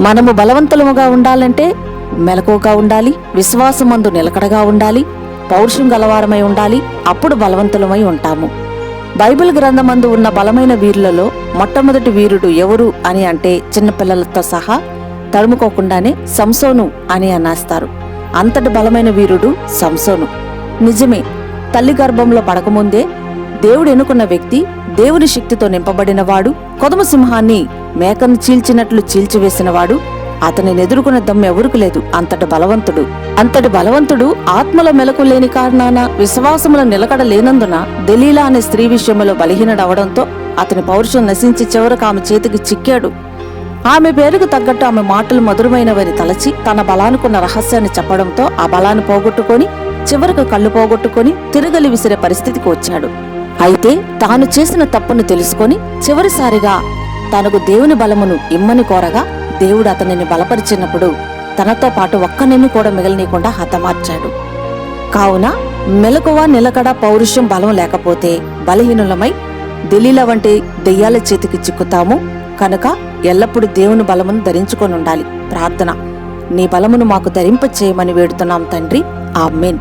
మనము బలవంతులముగా ఉండాలంటే మెలకువగా ఉండాలి, విశ్వాసమందు నిలకడగా ఉండాలి, పౌరుషం గలవారమై ఉండాలి. అప్పుడు బలవంతులమై ఉంటాము. బైబిల్ గ్రంథమందు ఉన్న బలమైన వీరులలో మొట్టమొదటి వీరుడు ఎవరు అని అంటే చిన్నపిల్లలతో సహా తడుముకోకుండానే సంసోను అని అనేస్తారు. అంతటి బలమైన వీరుడు సంసోను. నిజమే, తల్లి గర్భంలో పడకముందే దేవుడు ఎన్నుకున్న వ్యక్తి, దేవుని శక్తితో నింపబడినవాడు, కొదమ సింహాన్ని మేకను చీల్చినట్లు చీల్చివేసినవాడు. అతనిని ఎదుర్కొన్న దమ్ము ఎవరికి లేదు. అంతటి బలవంతుడు ఆత్మలో మెలకు లేని కారణాన, విశ్వాసములో నిలకడ లేనందున దెలీలా అనే స్త్రీ విషయంలో బలహీనుడవడంతో అతని పౌరుషం నశించి చివరకు ఆమె చేతికి చిక్కాడు. ఆమె పేరుకు తగ్గట్టు ఆమె మాటలు మధురమైనవని తలచి తన బలానుకున్న రహస్యాన్ని చెప్పడంతో ఆ బలాన్ని పోగొట్టుకొని చివరకు కళ్ళు పోగొట్టుకొని తిరగలి విసిరే పరిస్థితికి వచ్చాడు. అయితే తాను చేసిన తప్పును తెలుసుకొని చివరిసారిగా తనకు దేవుని బలమును ఇమ్మని కోరగా దేవుడు అతనిని బలపరిచినప్పుడు తనతో పాటు ఒక్కనిని కూడా మిగలనీయకుండా హతమార్చాడు. కావున మెలకువ, నిలకడ, పౌరుషం, బలం లేకపోతే బలహీనులమై దెలీలా వంటి దెయ్యాల చేతికి చిక్కుతాము. కనుక ఎల్లప్పుడూ దేవుని బలమును ధరించుకొని ఉండాలి. ప్రార్థన: నీ బలమును మాకు ధరింప చేయమని వేడుతున్నాం తండ్రి. ఆమేన్.